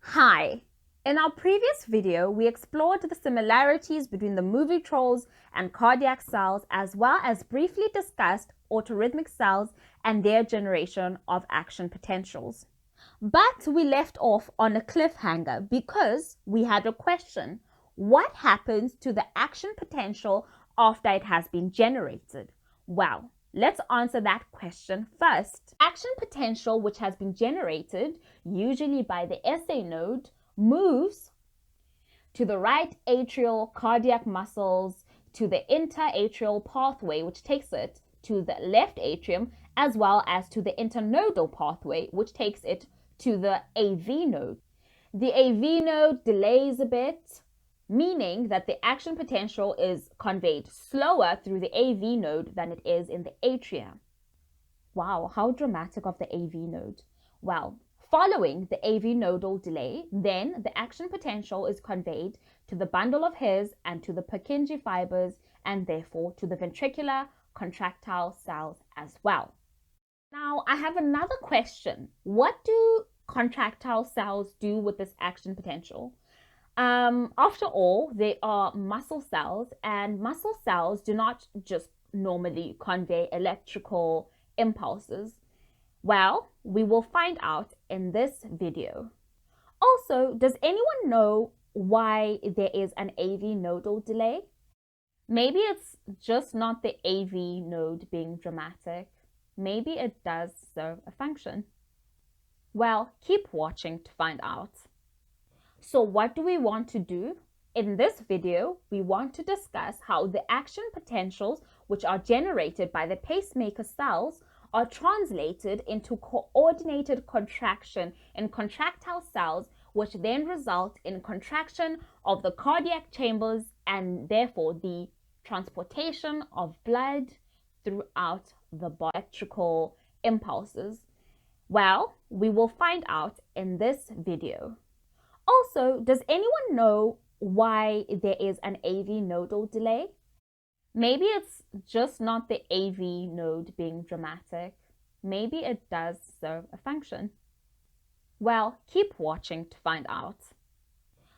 Hi! In our previous video, we explored the similarities between the movie trolls and cardiac cells, as well as briefly discussed autorhythmic cells and their generation of action potentials. But we left off on a cliffhanger because we had a question. What happens to the action potential after it has been generated? Well, let's answer that question first. Action potential, which has been generated, usually by the SA node, moves to the right atrial cardiac muscles, to the interatrial pathway, which takes it to the left atrium, as well as to the internodal pathway, which takes it to the AV node. The AV node delays a bit, meaning that the action potential is conveyed slower through the AV node than it is in the atria. Wow, how dramatic of the AV node. Well, following the AV nodal delay, then the action potential is conveyed to the bundle of hairs and to the Purkinje fibers, and therefore to the ventricular contractile cells as well. Now, I have another question. What do contractile cells do with this action potential? After all, they are muscle cells, and muscle cells do not just normally convey electrical impulses. Well, we will find out in this video. Also, does anyone know why there is an AV nodal delay? Maybe it's just not the AV node being dramatic. Maybe it does serve a function. Well, keep watching to find out. So what do we want to do? In this video, we want to discuss how the action potentials, which are generated by the pacemaker cells, are translated into coordinated contraction in contractile cells, which then result in contraction of the cardiac chambers and therefore the transportation of blood throughout the body. Electrical impulses. Well, we will find out in this video. Also, does anyone know why there is an AV nodal delay? Maybe it's just not the AV node being dramatic. Maybe it does serve a function. Well, keep watching to find out.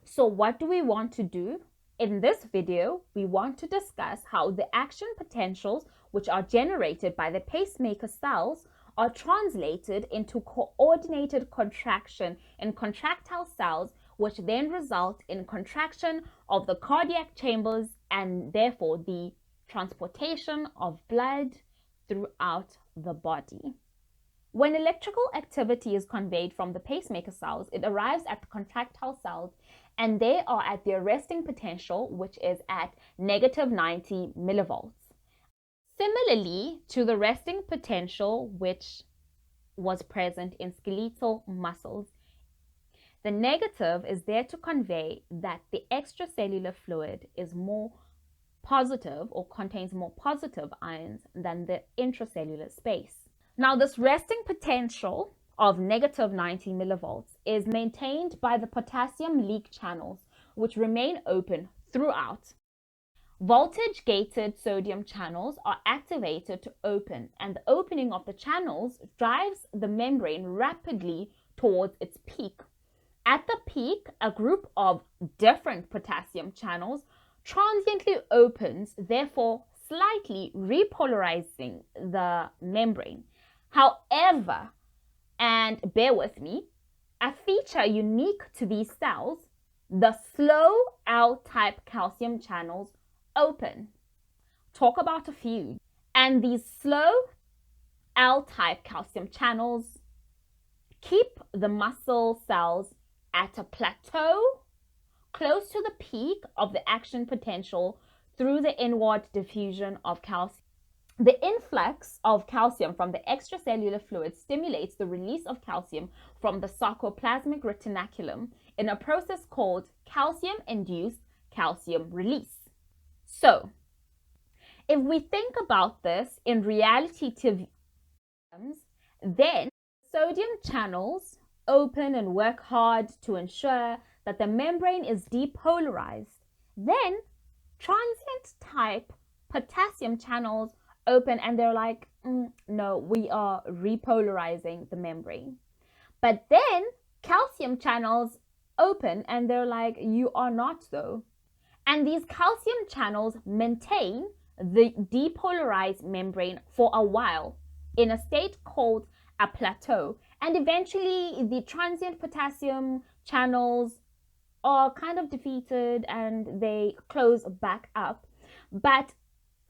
So what do we want to do? In this video, we want to discuss how the action potentials, which are generated by the pacemaker cells, are translated into coordinated contraction in contractile cells, which then result in contraction of the cardiac chambers and therefore the transportation of blood throughout the body. When electrical activity is conveyed from the pacemaker cells, it arrives at the contractile cells and they are at their resting potential, which is at negative 90 millivolts. Similarly to the resting potential, which was present in skeletal muscles, the negative is there to convey that the extracellular fluid is more positive or contains more positive ions than the intracellular space. Now, this resting potential of negative 90 millivolts is maintained by the potassium leak channels, which remain open throughout. Voltage-gated sodium channels are activated to open, and the opening of the channels drives the membrane rapidly towards its peak. At the peak, a group of different potassium channels transiently opens, therefore slightly repolarizing the membrane. However, and bear with me, a feature unique to these cells, the slow L-type calcium channels open. Talk about a few. And these slow L-type calcium channels keep the muscle cells at a plateau close to the peak of the action potential through the inward diffusion of calcium. The influx of calcium from the extracellular fluid stimulates the release of calcium from the sarcoplasmic reticulum in a process called calcium-induced calcium release. So, if we think about this in reality terms, then sodium channels open and work hard to ensure that the membrane is depolarized. Then transient type potassium channels open and they're like, no, we are repolarizing the membrane. But then calcium channels open, and they're like, you are not though. And these calcium channels maintain the depolarized membrane for a while in a state called a plateau. And eventually the transient potassium channels are kind of defeated and they close back up. But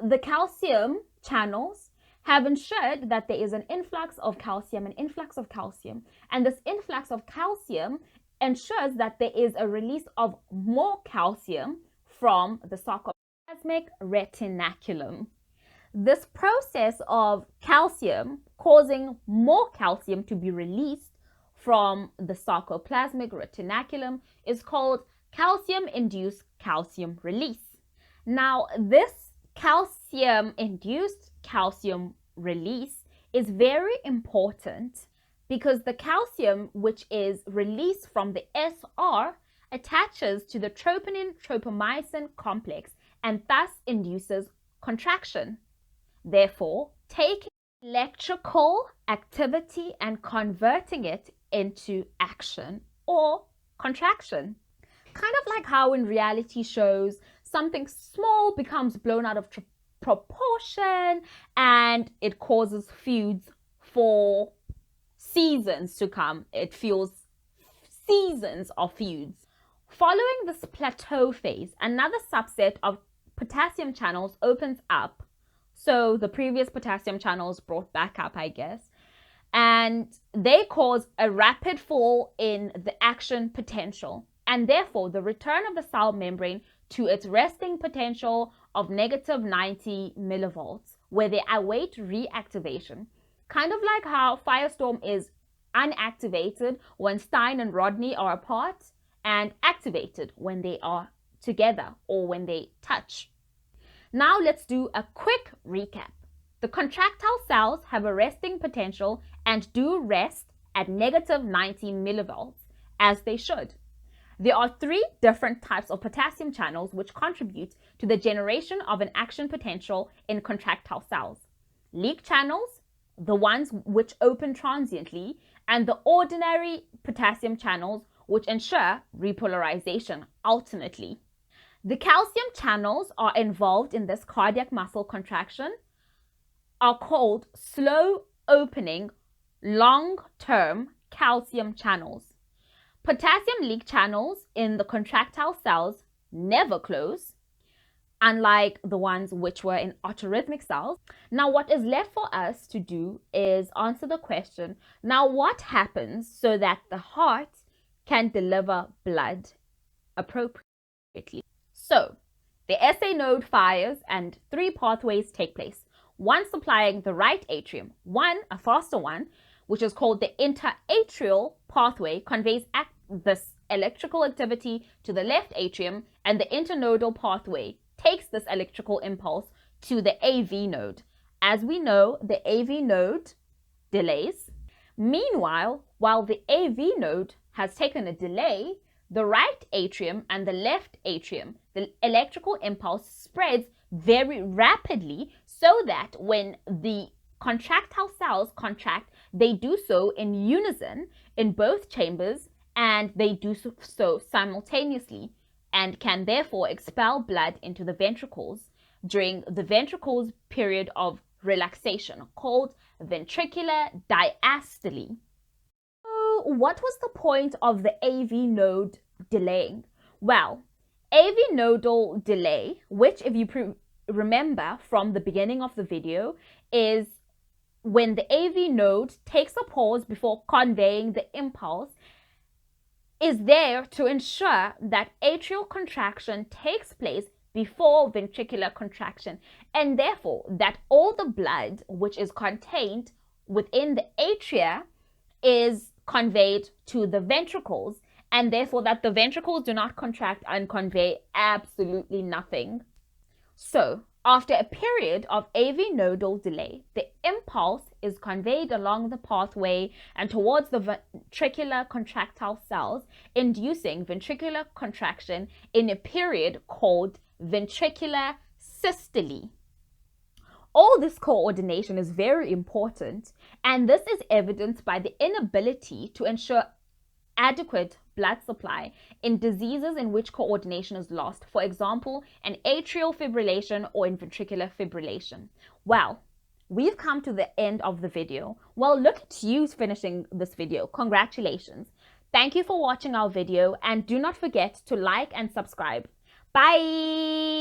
the calcium channels have ensured that there is an influx of calcium, and this influx of calcium ensures that there is a release of more calcium from the sarcoplasmic retinaculum. This process of calcium causing more calcium to be released from the sarcoplasmic retinaculum is called calcium-induced calcium release. Now, this calcium-induced calcium release is very important because the calcium which is released from the SR attaches to the troponin-tropomyosin complex and thus induces contraction. Therefore, taking electrical activity and converting it into action or contraction. Kind of like how in reality shows something small becomes blown out of proportion and it causes feuds for seasons to come. It fuels seasons of feuds. Following this plateau phase, another subset of potassium channels opens up. So the previous potassium channels brought back up, I guess, and they cause a rapid fall in the action potential, and therefore the return of the cell membrane to its resting potential of negative 90 millivolts, where they await reactivation. Kind of like how Firestorm is unactivated when Stein and Rodney are apart and activated when they are together or when they touch. Now let's do a quick recap. The contractile cells have a resting potential and do rest at negative 90 millivolts, as they should. There are three different types of potassium channels which contribute to the generation of an action potential in contractile cells. Leak channels, the ones which open transiently, and the ordinary potassium channels which ensure repolarization alternately. The calcium channels are involved in this cardiac muscle contraction are called slow opening long-term calcium channels. Potassium leak channels in the contractile cells never close, unlike the ones which were in autorhythmic cells. Now, what is left for us to do is answer the question, now what happens so that the heart can deliver blood appropriately? So, the SA node fires and three pathways take place. One supplying the right atrium, one, a faster one, which is called the interatrial pathway, conveys this electrical activity to the left atrium, and the internodal pathway takes this electrical impulse to the AV node. As we know, the AV node delays. Meanwhile, while the AV node has taken a delay, the right atrium and the left atrium, the electrical impulse spreads very rapidly so that when the contractile cells contract, they do so in unison in both chambers, and they do so simultaneously and can therefore expel blood into the ventricles during the ventricles period of relaxation, called ventricular diastole. So what was the point of the AV node delaying? Well, AV nodal delay, which if you remember from the beginning of the video, is when the AV node takes a pause before conveying the impulse, is there to ensure that atrial contraction takes place before ventricular contraction, and therefore that all the blood which is contained within the atria is conveyed to the ventricles, and therefore that the ventricles do not contract and convey absolutely nothing. So, after a period of AV nodal delay, the impulse is conveyed along the pathway and towards the ventricular contractile cells, inducing ventricular contraction in a period called ventricular systole. All this coordination is very important, and this is evidenced by the inability to ensure adequate blood supply in diseases in which coordination is lost, for example, an atrial fibrillation or in ventricular fibrillation. Well, we've come to the end of the video. Well, look at you finishing this video. Congratulations. Thank you for watching our video, and do not forget to like and subscribe. Bye!